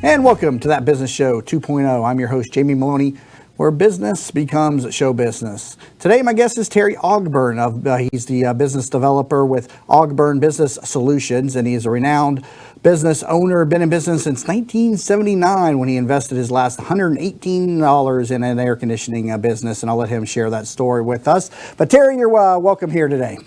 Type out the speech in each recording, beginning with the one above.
And welcome to That Business Show 2.0. I'm your host, Jamie Maloney, where business becomes show business. Today, my guest is Terry Ogburn. He's the business developer with Ogburn Business Solutions, and he is a renowned business owner. Been in business since 1979 when he invested his last $118 in an air conditioning business, and I'll let him share that story with us. But Terry, you're welcome here today.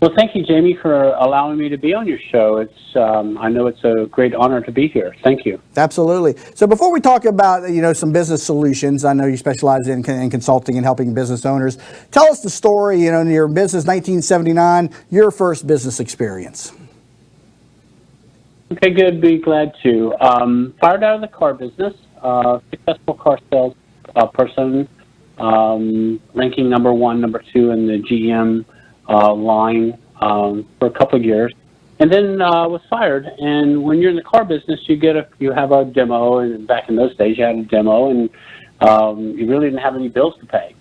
Well, thank you, Jamie, for allowing me to be on your show. I know it's a great honor to be here. Thank you. Absolutely. So before we talk about, some business solutions, I know you specialize in consulting and helping business owners. Tell us the story, in your business, 1979, your first business experience. Okay, good. Be glad to. Fired out of the car business, successful car sales person, ranking number 1, number 2 in the GM line for a couple of years, and then was fired. And when you're in the car business, you have a demo, and back in those days, you had a demo, and you really didn't have any bills to pay.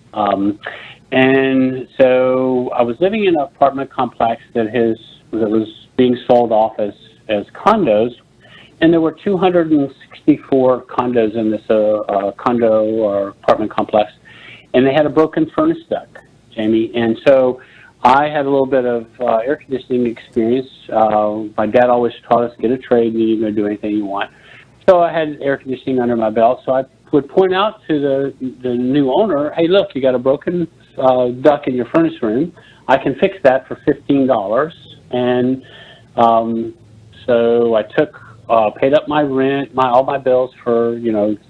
And so I was living in an apartment complex that was being sold off as condos, and there were 264 condos in this condo or apartment complex, and they had a broken furnace duct, Jamie. And so I had a little bit of air conditioning experience. My dad always taught us, get a trade and you can do anything you want. So I had air conditioning under my belt. So I would point out to the new owner, hey, look, you got a broken duct in your furnace room. I can fix that for $15. And so I paid up my rent, all my bills for,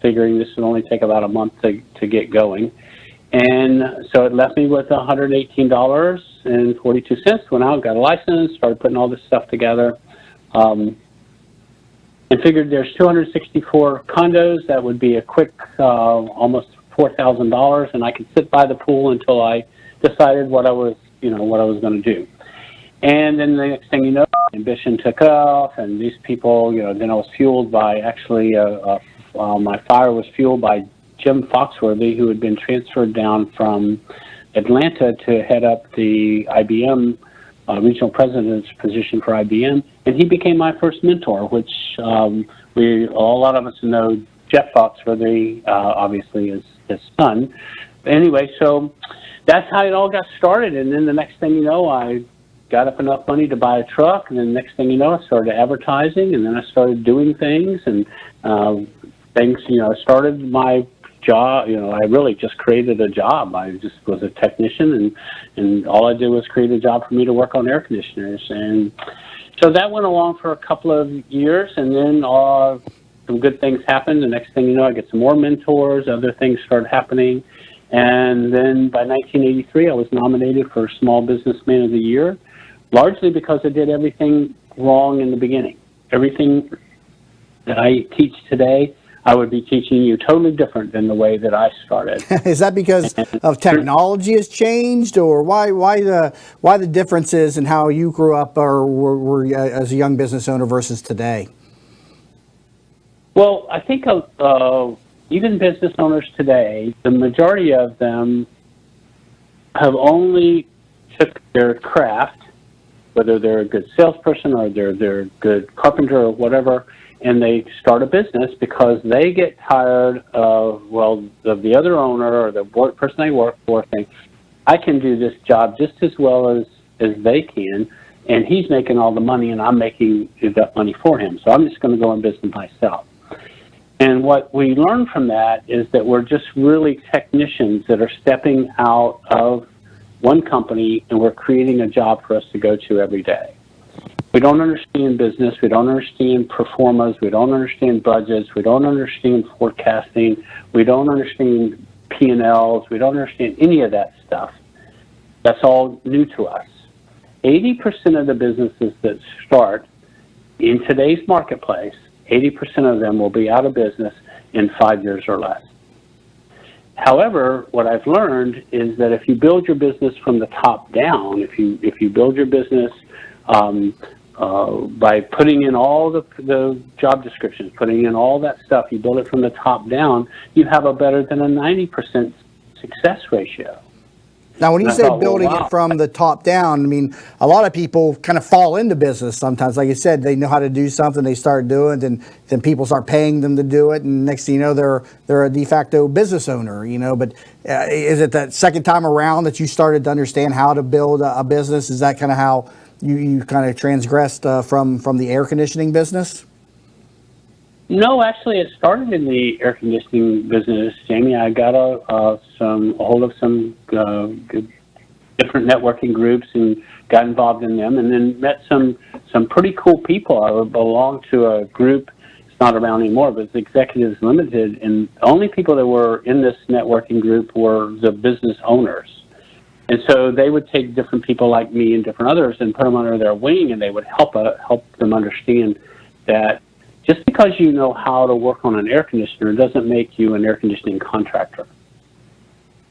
figuring this would only take about a month to get going. And so it left me with $118.42. Went out, got a license, started putting all this stuff together, and figured there's 264 condos. That would be a quick almost $4,000, and I could sit by the pool until I decided what I was going to do. And then the next thing you know, ambition took off, and these people, then I was fueled by my fire was fueled by Jim Foxworthy, who had been transferred down from Atlanta to head up the IBM regional president's position for IBM, and he became my first mentor, which a lot of us know Jeff Foxworthy, obviously his son. But anyway, so that's how it all got started, and then the next thing you know, I got up enough money to buy a truck, and then the next thing you know, I started advertising, and then I started doing things, and I started my job. I really just created a job. I just was a technician, and all I did was create a job for me to work on air conditioners. And so that went along for a couple of years, and then some good things happened. The next thing you know, I get some more mentors, other things started happening. And then by 1983, I was nominated for Small Businessman of the Year, largely because I did everything wrong in the beginning. Everything that I teach today, I would be teaching you totally different than the way that I started. Is that because of technology has changed, or why the differences in how you grew up or were as a young business owner versus today? Well, I think even business owners today, the majority of them have only took their craft, whether they're a good salesperson or they're a good carpenter or whatever, and they start a business because they get tired of the other owner or the person they work for saying, I can do this job just as well as they can, and he's making all the money and I'm making that money for him, so I'm just going to go in business myself. And what we learn from that is that we're just really technicians that are stepping out of one company and we're creating a job for us to go to every day. We don't understand business. We don't understand performance. We don't understand budgets. We don't understand forecasting. We don't understand P&Ls. We don't understand any of that stuff. That's all new to us. 80% of the businesses that start in today's marketplace, 80% of them will be out of business in 5 years or less. However, what I've learned is that if you build your business from the top down, if you build your business by putting in all the job descriptions, putting in all that stuff, you build it from the top down, you have a better than a 90% success ratio. Now, when you And I say thought, well, building wow. it from the top down, I mean, a lot of people kind of fall into business sometimes. Like you said, they know how to do something, they start doing it, and then people start paying them to do it, and next thing you know, they're a de facto business owner, you know. But is it that second time around that you started to understand how to build a business? Is that kind of how you kind of transgressed from the air conditioning business? No, actually, it started in the air conditioning business, Jamie. I got a hold of some good, different networking groups and got involved in them, and then met some pretty cool people. I belonged to a group. It's not around anymore, but it's Executives Limited, and the only people that were in this networking group were the business owners. And so they would take different people like me and different others and put them under their wing, and they would help them understand that just because you know how to work on an air conditioner doesn't make you an air conditioning contractor.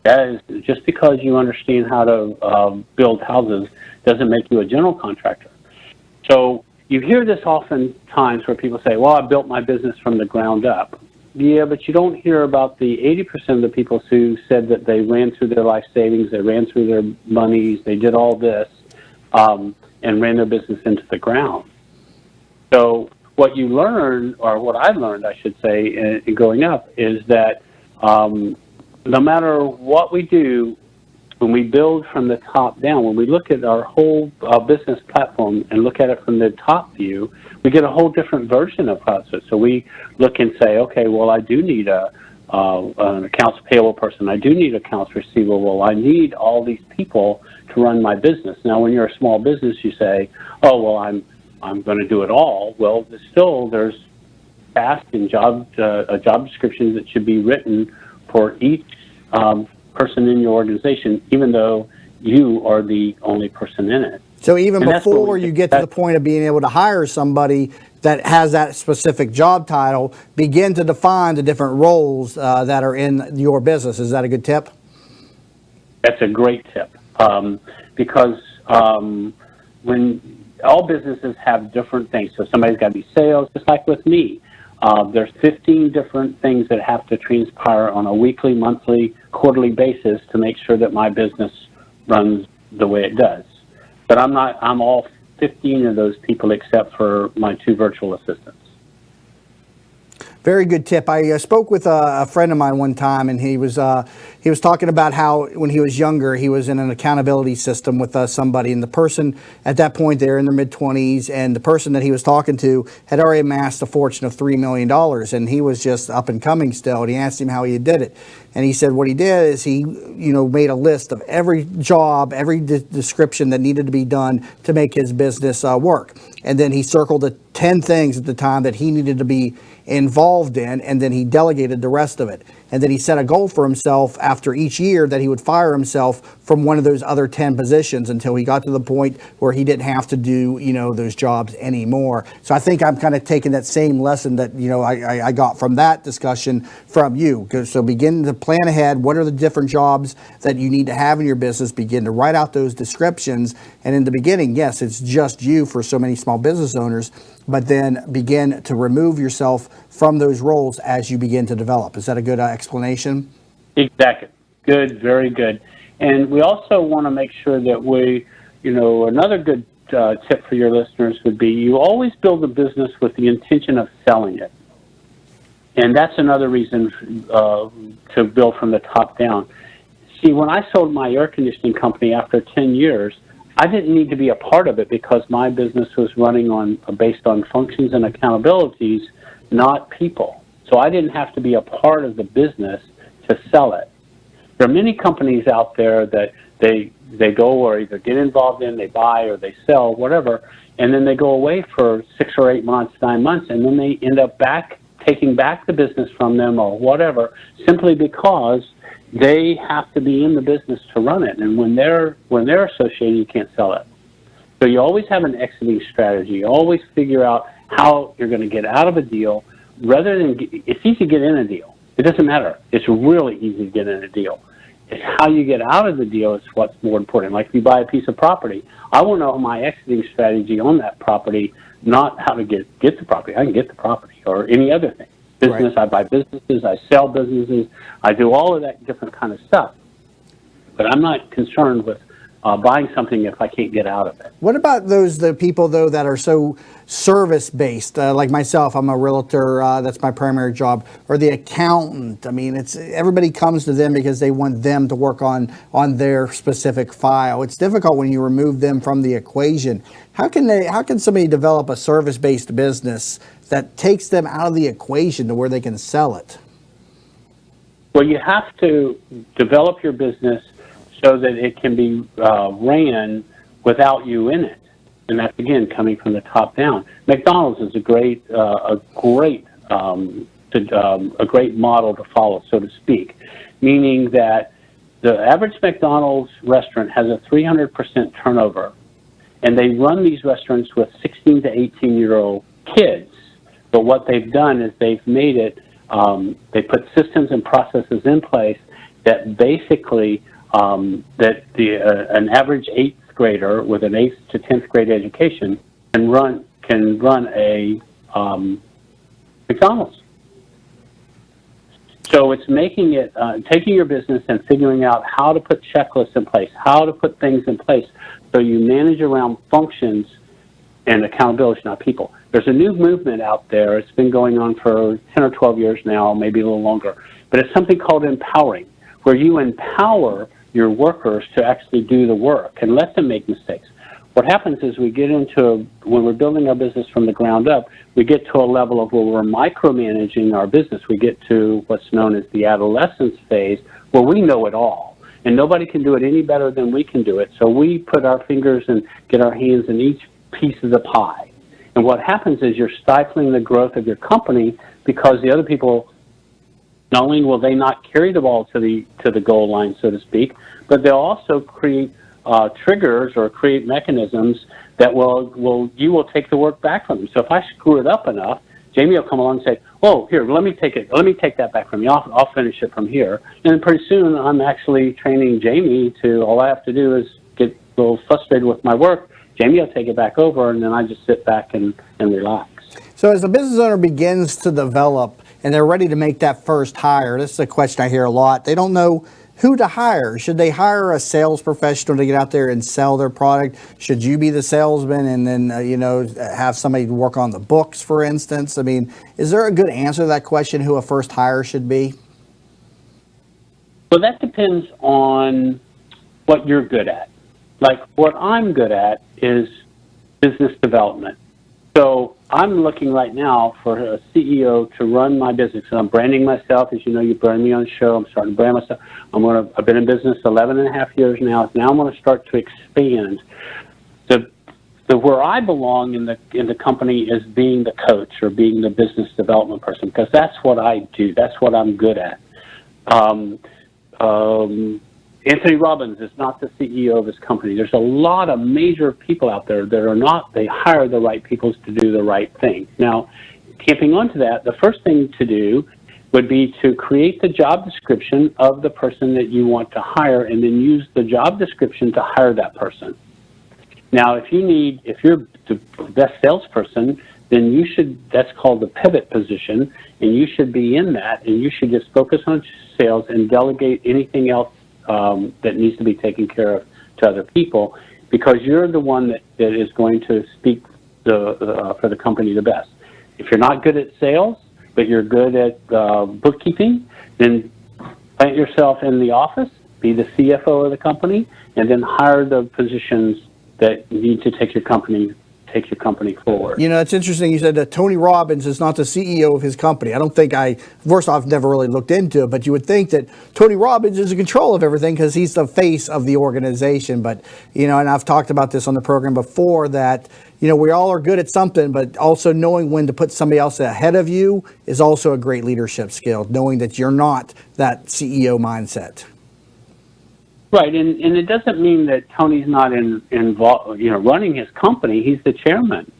That is, just because you understand how to build houses doesn't make you a general contractor. So you hear this oftentimes where people say, well, I built my business from the ground up. Yeah, but you don't hear about the 80% of the people who said that they ran through their life savings, they ran through their monies, they did all this, and ran their business into the ground. So what you learn, or what I learned, I should say, in going up, is that no matter what we do, when we build from the top down, when we look at our whole business platform and look at it from the top view, we get a whole different version of process. So we look and say, okay, well, I do need an accounts payable person. I do need accounts receivable. I need all these people to run my business. Now, when you're a small business, you say, oh, well, I'm going to do it all. Well, still, there's tasks and job descriptions that should be written for each person in your organization, even though you are the only person in it. So even before you get to the point of being able to hire somebody that has that specific job title, begin to define the different roles that are in your business. Is that a good tip? That's a great tip, because when all businesses have different things, so somebody's got to be sales, just like with me. There's 15 different things that have to transpire on a weekly, monthly, quarterly basis to make sure that my business runs the way it does. But I'm all 15 of those people except for my 2 virtual assistants. Very good tip. I spoke with a friend of mine one time, and he was talking about how when he was younger, he was in an accountability system with somebody, and the person at that point, they're in their mid-20s, and the person that he was talking to had already amassed a fortune of $3 million, and he was just up and coming still, and he asked him how he did it. And he said what he did is he, made a list of every job, every description that needed to be done to make his business work. And then he circled the 10 things at the time that he needed to be involved in, and then he delegated the rest of it. And then he set a goal for himself after each year that he would fire himself from one of those other 10 positions until he got to the point where he didn't have to do, those jobs anymore. So I think I'm kind of taking that same lesson that, I got from that discussion from you. So begin to plan ahead. What are the different jobs that you need to have in your business? Begin to write out those descriptions. And in the beginning, yes, it's just you for so many small business owners, but then begin to remove yourself from those roles as you begin to develop. Is that a good explanation? Exactly. Good, very good. And we also want to make sure that we, another good tip for your listeners would be you always build a business with the intention of selling it. And that's another reason to build from the top down. See, when I sold my air conditioning company after 10 years, I didn't need to be a part of it because my business was running based on functions and accountabilities, not people. So I didn't have to be a part of the business to sell it. There are many companies out there that they go or either get involved in, they buy or they sell, whatever, and then they go away for 6 or 8 months, 9 months, and then they end up taking back the business from them or whatever, simply because they have to be in the business to run it. And when they're associated, you can't sell it. So you always have an exiting strategy. You always figure out how you're going to get out of a deal rather than, it's easy to get in a deal. It doesn't matter. It's really easy to get in a deal. It's how you get out of the deal is what's more important. Like if you buy a piece of property, I want to know my exiting strategy on that property, not how to get the property. I can get the property or any other thing. Business, right. I buy businesses, I sell businesses, I do all of that different kind of stuff. but I'm not concerned with buying something if I can't get out of it. What about the people though that are so service based, like myself? I'm a realtor. That's my primary job. Or the accountant. I mean, it's everybody comes to them because they want them to work on their specific file. It's difficult when you remove them from the equation. How can somebody develop a service based business that takes them out of the equation to where they can sell it? Well, you have to develop your business so that it can be ran without you in it, and that's again coming from the top down. McDonald's is a great model to follow, so to speak, meaning that the average McDonald's restaurant has a 300% turnover, and they run these restaurants with 16 to 18-year-old kids. But what they've done is they've made it. They put systems and processes in place that basically an average 8th grader with an 8th to 10th grade education can run a McDonald's. So it's making it taking your business and figuring out how to put checklists in place, how to put things in place, so you manage around functions and accountability, not people. There's a new movement out there. It's been going on for 10 or 12 years now, maybe a little longer. But it's something called empowering, where you empower your workers to actually do the work and let them make mistakes. What happens is when we're building our business from the ground up, we get to a level of where we're micromanaging our business. We get to what's known as the adolescence phase, where we know it all. And nobody can do it any better than we can do it. So we put our fingers and get our hands in each piece of the pie. And what happens is you're stifling the growth of your company because the other people, not only will they not carry the ball to the goal line, so to speak, but they'll also create triggers or create mechanisms that you will take the work back from them. So if I screw it up enough, Jamie will come along and say, "Oh, here, let me take that back from you. I'll finish it from here." And then pretty soon, I'm actually training Jamie to. All I have to do is get a little frustrated with my work. Jamie will take it back over, and then I just sit back and relax. So as the business owner begins to develop and they're ready to make that first hire, this is a question I hear a lot. They don't know who to hire. Should they hire a sales professional to get out there and sell their product? Should you be the salesman and then, have somebody work on the books, for instance? I mean, is there a good answer to that question, who a first hire should be? Well, that depends on what you're good at. Like what I'm good at is business development. So I'm looking right now for a CEO to run my business. And I'm branding myself. As you know, you brand me on the show. I'm starting to brand myself. I've been in business 11 and a half years now. Now I'm going to start to expand. Where I belong in the company is being the coach or being the business development person, because that's what I do. That's what I'm good at. Anthony Robbins is not the CEO of his company. There's a lot of major people out there that are not. They hire the right people to do the right thing. Now, camping onto that, the first thing to do would be to create the job description of the person that you want to hire, and then use the job description to hire that person. Now, if you're the best salesperson, then that's called the pivot position, and you should be in that, and you should just focus on sales and delegate anything else that needs to be taken care of to other people, because you're the one that is going to speak for the company the best. If you're not good at sales, but you're good at bookkeeping, then plant yourself in the office, be the CFO of the company, and then hire the positions that need to take your company forward. You know, it's interesting you said that Tony Robbins is not the CEO of his company. I don't think first off, I've never really looked into it, but you would think that Tony Robbins is in control of everything because he's the face of the organization. But, and I've talked about this on the program before, that, we all are good at something, but also knowing when to put somebody else ahead of you is also a great leadership skill, knowing that you're not that CEO mindset. Right, and it doesn't mean that Tony's not involved, running his company. He's the chairman.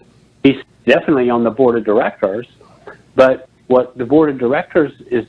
He's definitely on the board of directors. But what the board of directors is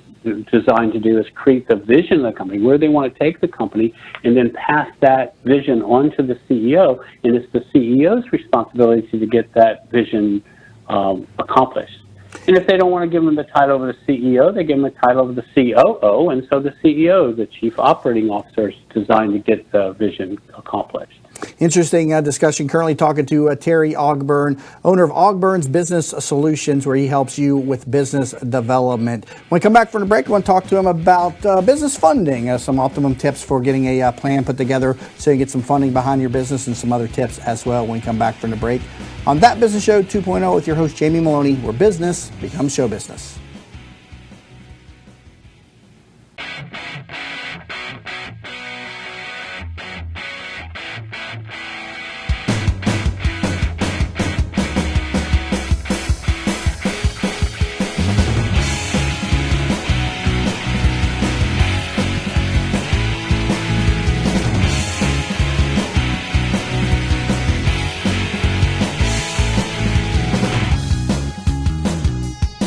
designed to do is create the vision of the company, where they want to take the company, and then pass that vision on to the CEO. And it's the CEO's responsibility to get that vision accomplished. And if they don't want to give them the title of the CEO, they give them the title of the COO, and so the CEO, the Chief Operating Officer, is designed to get the vision accomplished. Interesting discussion. Currently talking to Terry Ogburn, owner of Ogburn's Business Solutions, where he helps you with business development. When we come back from the break, I want to talk to him about business funding, some optimum tips for getting a plan put together so you get some funding behind your business, and some other tips as well when we come back from the break on That Business Show 2.0 with your host, Jamie Maloney, where business becomes show business.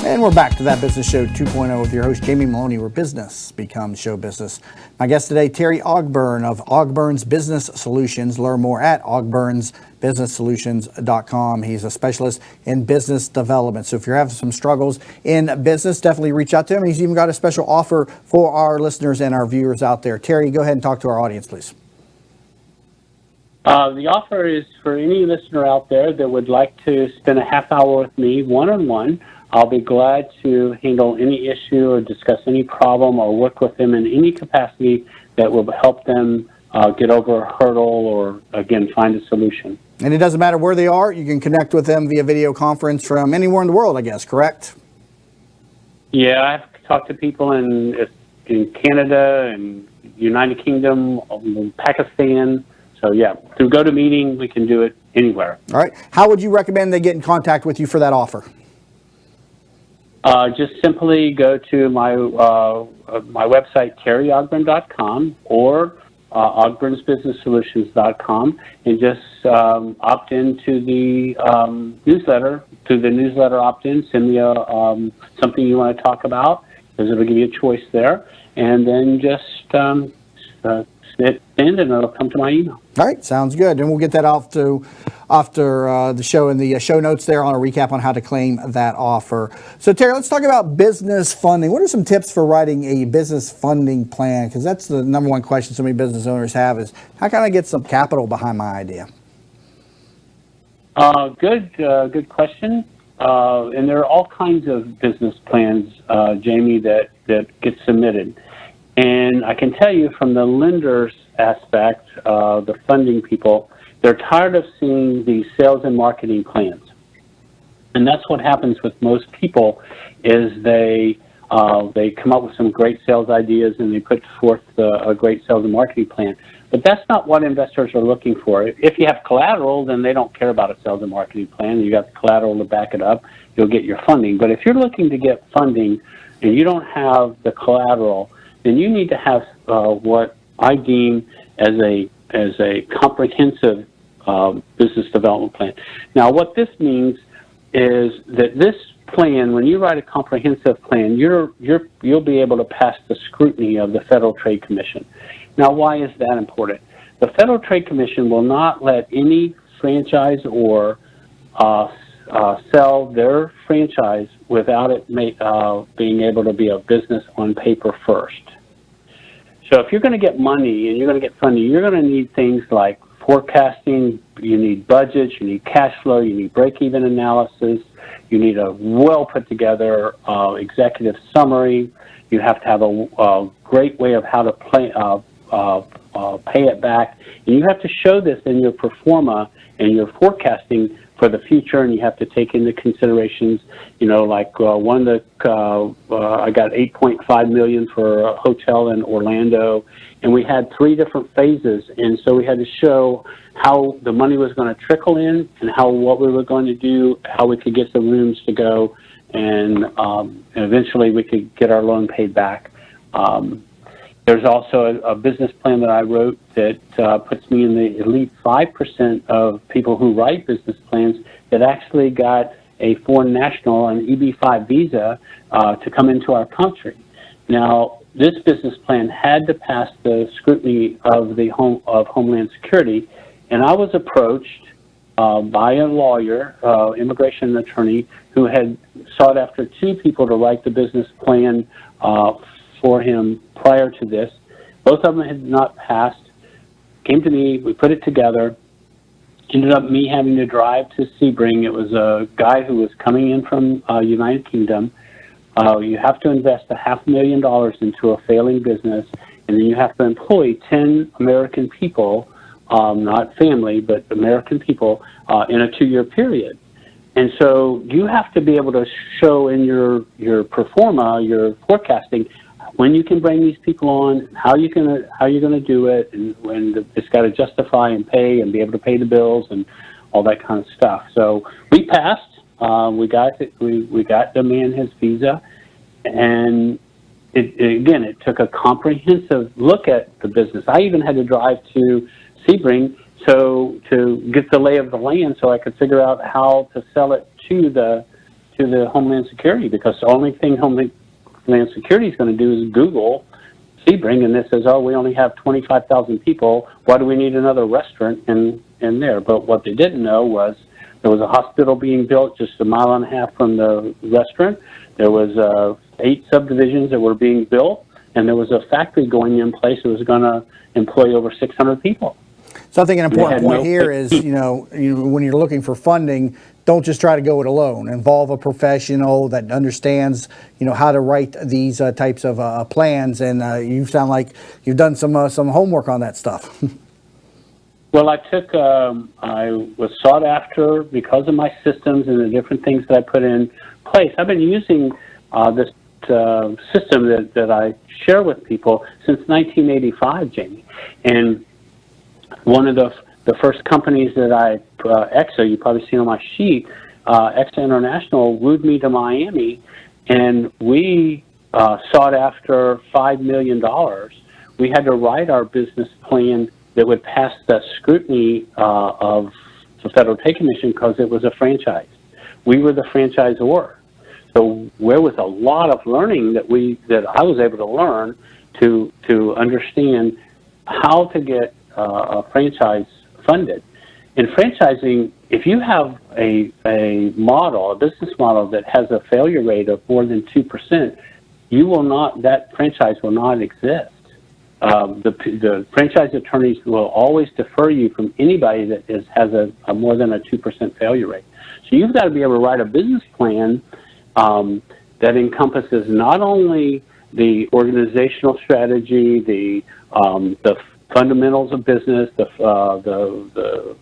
And we're back to That Business Show 2.0 with your host, Jamie Maloney, where business becomes show business. My guest today, Terry Ogburn of Ogburn's Business Solutions. Learn more at ogburnsbusinesssolutions.com. He's a specialist in business development. So if you're having some struggles in business, definitely reach out to him. He's even got a special offer for our listeners and our viewers out there. Terry, go ahead and talk to our audience, please. The offer is for any listener out there that would like to spend a half hour with me one-on-one. I'll be glad to handle any issue or discuss any problem or work with them in any capacity that will help them get over a hurdle or, again, find a solution. And it doesn't matter where they are. You can connect with them via video conference from anywhere in the world, I guess, correct? Yeah, I've talked to people in Canada and United Kingdom, Pakistan. So, yeah, through GoToMeeting, we can do it anywhere. All right. How would you recommend they get in contact with you for that offer? Just simply go to my website, terryogburn.com, or ogburnsbusinesssolutions.com, and just opt into the newsletter. Through the newsletter opt-in, send me something you want to talk about, because it'll give you a choice there, and then just hit send, and it'll come to my email. All right, sounds good. And we'll get that off to after the show in the show notes there on a recap on how to claim that offer. So, Terry, let's talk about business funding. What are some tips for writing a business funding plan? Because that's the number one question so many business owners have is, how can I get some capital behind my idea? Good question. And there are all kinds of business plans, Jamie, that get submitted. And I can tell you from the lender's aspect, the funding people, they're tired of seeing these sales and marketing plans. And that's what happens with most people is they come up with some great sales ideas and they put forth a great sales and marketing plan. But that's not what investors are looking for. If you have collateral, then they don't care about a sales and marketing plan. You got the collateral to back it up, you'll get your funding. But if you're looking to get funding and you don't have the collateral, then you need to have what I deem as a comprehensive business development plan. Now, what this means is that this plan, when you write a comprehensive plan, you'll be able to pass the scrutiny of the Federal Trade Commission. Now, why is that important? The Federal Trade Commission will not let any franchise or sell their franchise without it being able to be a business on paper first. So if you're going to get money and you're going to get funding, you're going to need things like forecasting, you need budgets, you need cash flow, you need break-even analysis, you need a well put together executive summary, you have to have a great way of how to pay it back, and you have to show this in your pro forma and your forecasting for the future, and you have to take into considerations, like one that I got $8.5 million for a hotel in Orlando, and we had 3 different phases, and so we had to show how the money was going to trickle in and what we were going to do, how we could get the rooms to go, and eventually we could get our loan paid back. There's also a business plan that I wrote that puts me in the elite 5% of people who write business plans that actually got a foreign national, an EB-5 visa, to come into our country. Now, this business plan had to pass the scrutiny of Homeland Security, and I was approached by a lawyer, immigration attorney, who had sought after 2 people to write the business plan for him prior to this. Both of them had not passed. Came to me, we put it together. Ended up me having to drive to Sebring. It was a guy who was coming in from United Kingdom. You have to invest $500,000 into a failing business, and then you have to employ 10 American people, not family, but American people, in a 2-year period. And so you have to be able to show in your pro forma, your forecasting, when you can bring these people on, how you're gonna do it, and when it's got to justify and pay and be able to pay the bills and all that kind of stuff. So we passed. We got the man his visa, and it took a comprehensive look at the business. I even had to drive to Sebring to get the lay of the land, so I could figure out how to sell it to the Homeland Security, because the only thing Homeland Security is going to do is Google Sebring, and this says, oh, we only have 25,000 people. Why do we need another restaurant in there? But what they didn't know was there was a hospital being built just a mile and a half from the restaurant. There was 8 subdivisions that were being built, and there was a factory going in place that was going to employ over 600 people. So I think an important point here is, when you're looking for funding, don't just try to go it alone. Involve a professional that understands, how to write these types of plans. And you sound like you've done some homework on that stuff. Well, I was sought after because of my systems and the different things that I put in place. I've been using this system that I share with people since 1985, Jamie. And one of the first companies that EXA, you've probably seen on my sheet, EXA International wooed me to Miami, and we sought after $5 million. We had to write our business plan that would pass the scrutiny of the Federal Trade Commission because it was a franchise. We were the franchisor. So there was a lot of learning that I was able to learn to understand how to get a franchise funded. In franchising, if you have a business model that has a failure rate of more than 2%, that franchise will not exist. The franchise attorneys will always defer you from anybody that has a more than a 2% failure rate. So you've got to be able to write a business plan that encompasses not only the organizational strategy, the fundamentals of business, the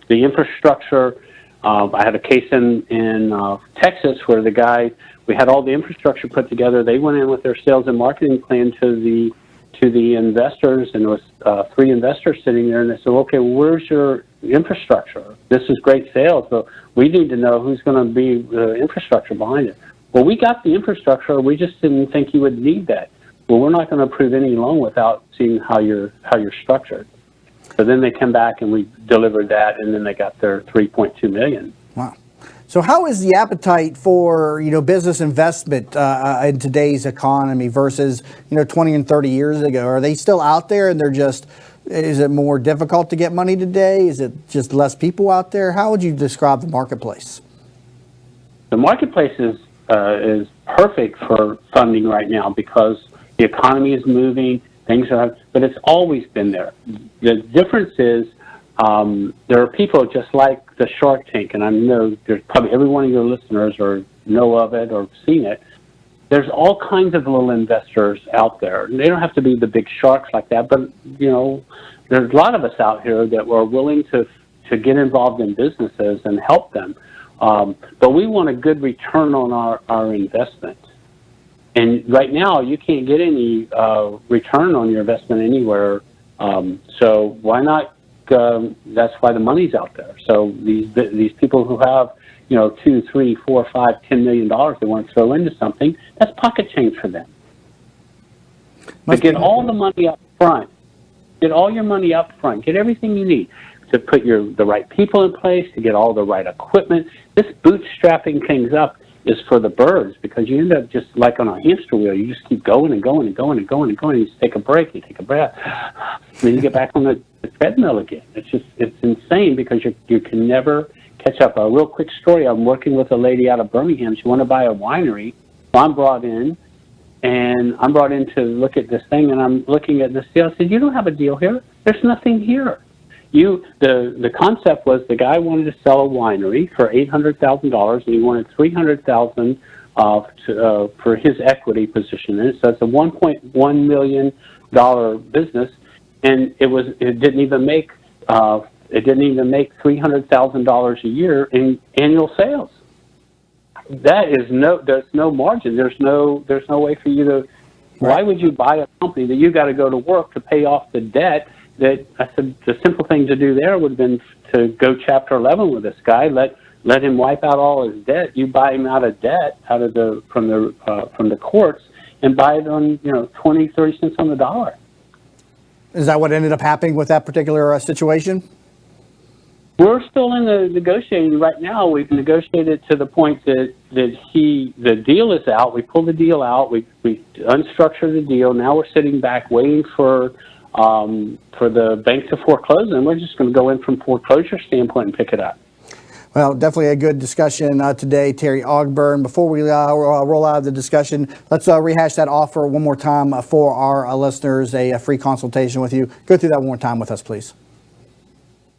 infrastructure. I had a case in Texas where we had all the infrastructure put together. They went in with their sales and marketing plan to the investors, and there was 3 investors sitting there, and they said, okay, well, where's your infrastructure? This is great sales, but we need to know who's going to be the infrastructure behind it. Well, we got the infrastructure. We just didn't think you would need that. Well, we're not going to approve any loan without seeing how you're structured. So then they come back and we delivered that, and then they got their $3.2 million. Wow. So how is the appetite for business investment in today's economy versus 20 and 30 years ago? Are they still out there, and is it more difficult to get money today? Is it just less people out there? How would you describe the marketplace? The marketplace is perfect for funding right now because the economy is moving, but it's always been there. The difference is there are people just like the Shark Tank, and I know there's probably every one of your listeners know of it or seen it. There's all kinds of little investors out there. They don't have to be the big sharks like that, but there's a lot of us out here that are willing to get involved in businesses and help them. But we want a good return on our investment. And right now, you can't get any return on your investment anywhere. So why not? That's why the money's out there. So these people who have $2, $3, $4, $5, $10 million they want to throw into something, that's pocket change for them. But get all the money up front. Get all your money up front. Get everything you need to put the right people in place, to get all the right equipment. This bootstrapping things up is for the birds, because you end up just like on a hamster wheel. You just keep going and going and going and going and going. You just take a break, you take a breath, and then you get back on the treadmill again. It's insane because you can never catch up. A real quick story, I'm working with a lady out of Birmingham. She wanted to buy a winery. So I'm brought in to look at this thing, and I'm looking at this deal. I said, you don't have a deal here. There's nothing here. The concept was the guy wanted to sell a winery for $800,000, and he wanted $300,000 for his equity position in it. So it's a $1.1 million business, and it didn't even make $300,000 a year in annual sales. There's no margin. There's no way for you to. Right. Why would you buy a company that you got to go to work to pay off the debt? That I said the simple thing to do there would have been to go Chapter 11 with this guy. Let him wipe out all his debt. You buy him out of debt from the courts and buy it on 20, 30 cents on the dollar. Is that what ended up happening with that particular situation? We're still in the negotiating right now. We've negotiated to the point that the deal is out. We pulled the deal out. We unstructured the deal. Now we're sitting back waiting for the bank to foreclose, and we're just going to go in from foreclosure standpoint and pick it up. Well, definitely a good discussion today, Terry Ogburn. Before we roll out of the discussion, let's rehash that offer one more time for our listeners, a free consultation with you. Go through that one more time with us, please.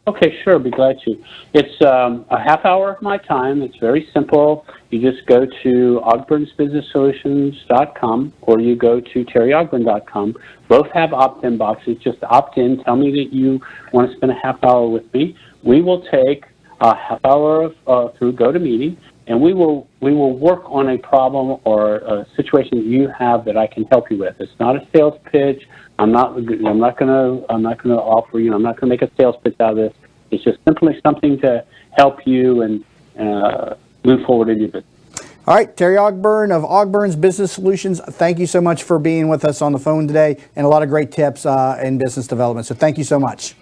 Okay, sure. Be glad to. It's a half hour of my time. It's very simple. You just go to ogburnsbusinesssolutions.com or you go to terryogburn.com. Both have opt-in boxes. Just opt in. Tell me that you want to spend a half hour with me. We will take a half hour through GoToMeeting, and we will work on a problem or a situation that you have that I can help you with. It's not a sales pitch. I'm not going to offer you. I'm not going to make a sales pitch out of this. It's just simply something to help you and move forward in your business. All right, Terry Ogburn of Ogburn's Business Solutions. Thank you so much for being with us on the phone today, and a lot of great tips in business development. So thank you so much.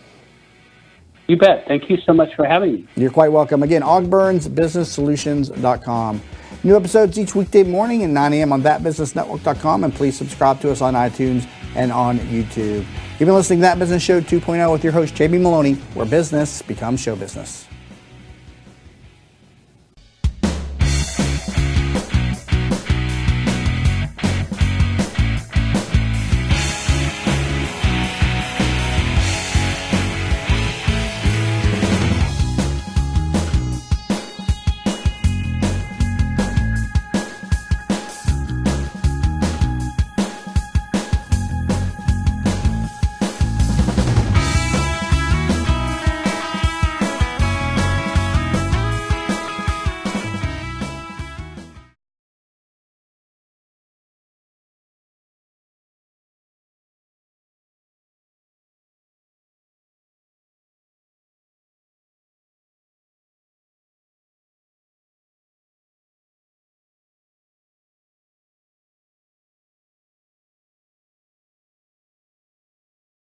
You bet. Thank you so much for having me. You're quite welcome. Again, ogburnsbusinesssolutions.com. New episodes each weekday morning at 9 a.m. on thatbusinessnetwork.com, and please subscribe to us on iTunes and on YouTube. You've been listening to That Business Show 2.0 with your host, Jamie Maloney, where business becomes show business.